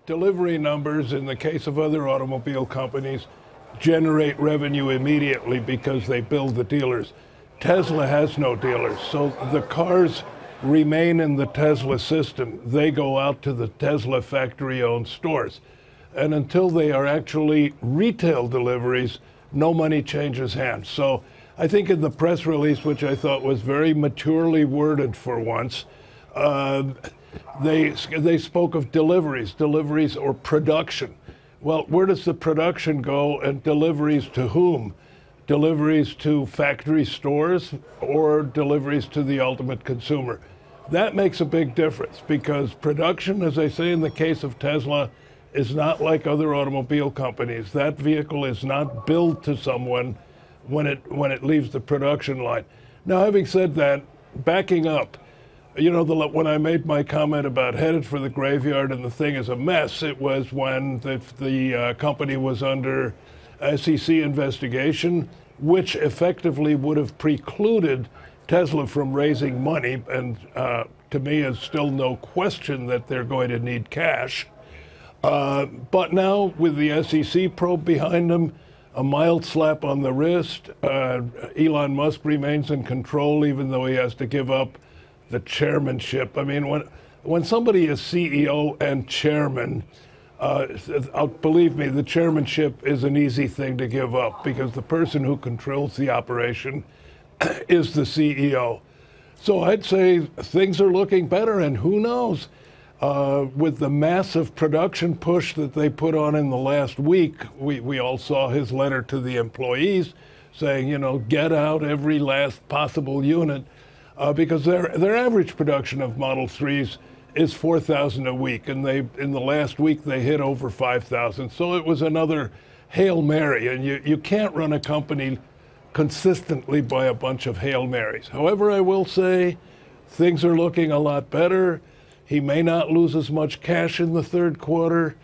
delivery numbers, in the case of other automobile companies, generate revenue immediately because they bill the dealers. Tesla has no dealers, so the cars remain in the Tesla system. They go out to the Tesla factory-owned stores. And until they are actually retail deliveries, no money changes hands. So I think in the press release, which I thought was very maturely worded for once, they spoke of deliveries or production. Well, where does the production go and deliveries to whom? Deliveries to factory stores or deliveries to the ultimate consumer? That makes a big difference, because production, as I say in the case of Tesla, is not like other automobile companies. That vehicle is not billed to someone when it leaves the production line. Now, having said that, backing up, you know, when I made my comment about headed for the graveyard and the thing is a mess, it was when the company was under SEC investigation, which effectively would have precluded Tesla from raising money. And to me, is still no question that they're going to need cash. But now, with the SEC probe behind them, a mild slap on the wrist, Elon Musk remains in control, even though he has to give up the chairmanship. I mean, when somebody is CEO and chairman, believe me, the chairmanship is an easy thing to give up, because the person who controls the operation is the CEO. So I'd say things are looking better, and who knows? With the massive production push that they put on in the last week, we all saw his letter to the employees saying, you know, get out every last possible unit, because their average production of Model 3s is 4,000 a week, and in the last week they hit over 5,000. So it was another Hail Mary, and you can't run a company consistently by a bunch of Hail Marys. However, I will say things are looking a lot better. He may not lose as much cash in the third quarter.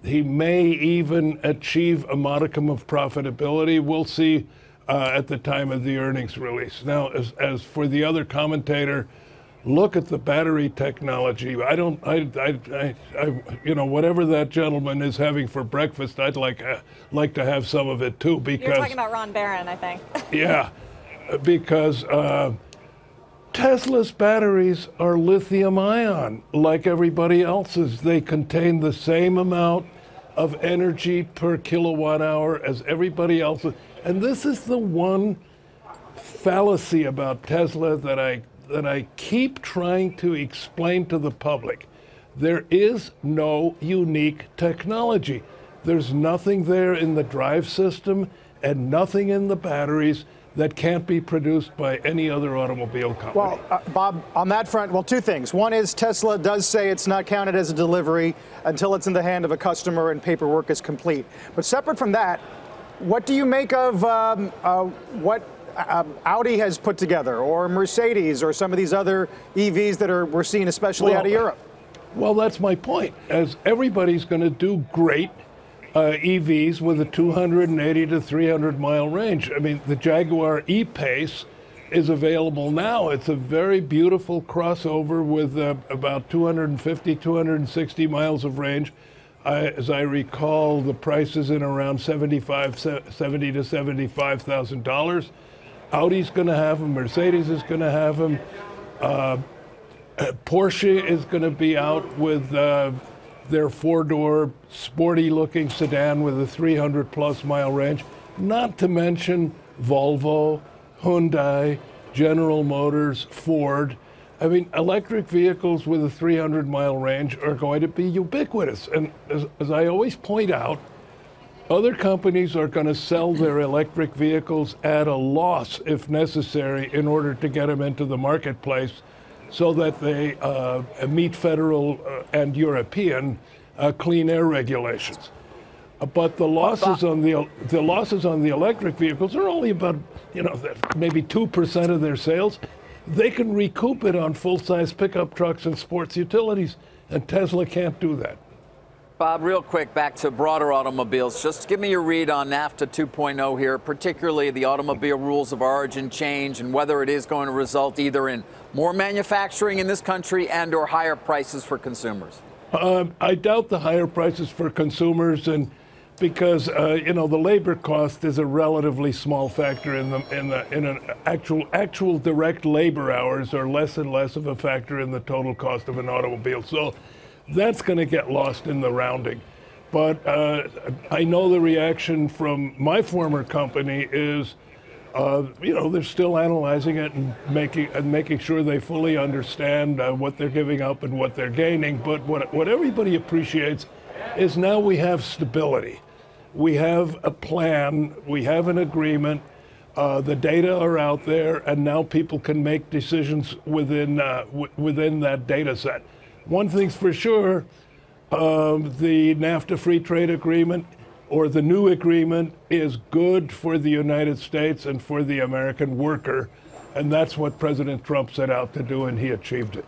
He may even achieve a modicum of profitability. We'll see at the time of the earnings release. Now, as for the other commentator, look at the battery technology. You know, whatever that gentleman is having for breakfast, I'd like to have some of it too. Because you're talking about Ron Barron, I think. Yeah, because Tesla's batteries are lithium ion, like everybody else's. They contain the same amount of energy per kilowatt hour as everybody else's. And this is the one fallacy about Tesla that I keep trying to explain to the public. There is no unique technology. There's nothing there in the drive system and nothing in the batteries that can't be produced by any other automobile company. Well, Bob, on that front, well, two things. One is Tesla does say it's not counted as a delivery until it's in the hand of a customer and paperwork is complete. But separate from that, what do you make of what Audi has put together, or Mercedes, or some of these other EVs that we're seeing, especially out of Europe? Well, that's my point. As everybody's going to do great EVs with a 280 to 300 mile range. I mean, the Jaguar E-Pace is available now. It's a very beautiful crossover with about 250, 260 miles of range. As I recall, the price is in around $70 to $75,000. Audi's going to have them. Mercedes is going to have them. Porsche is going to be out with their four-door, sporty-looking sedan with a 300-plus mile range. Not to mention Volvo, Hyundai, General Motors, Ford. I mean, electric vehicles with a 300-mile range are going to be ubiquitous. And as I always point out, other companies are going to sell their electric vehicles at a loss, if necessary, in order to get them into the marketplace so that they meet federal and European clean air regulations. But the losses on the electric vehicles are only about, you know, maybe 2% of their sales. They can recoup it on full-size pickup trucks and sports utilities, and Tesla can't do that. Bob, real quick, back to broader automobiles. Just give me your read on NAFTA 2.0 here, particularly the automobile rules of origin change and whether it is going to result either in more manufacturing in this country and or higher prices for consumers. I doubt the higher prices for consumers, and because the labor cost is a relatively small factor in an actual direct labor hours are less and less of a factor in the total cost of an automobile. So that's going to get lost in the rounding. But I know the reaction from my former company is, they're still analyzing it and making sure they fully understand what they're giving up and what they're gaining. But what everybody appreciates is now we have stability. We have a plan. We have an agreement. The data are out there, and now people can make decisions within that data set. One thing's for sure. The NAFTA free trade agreement, or the new agreement, is good for the United States and for the American worker. And that's what President Trump set out to do, and he achieved it.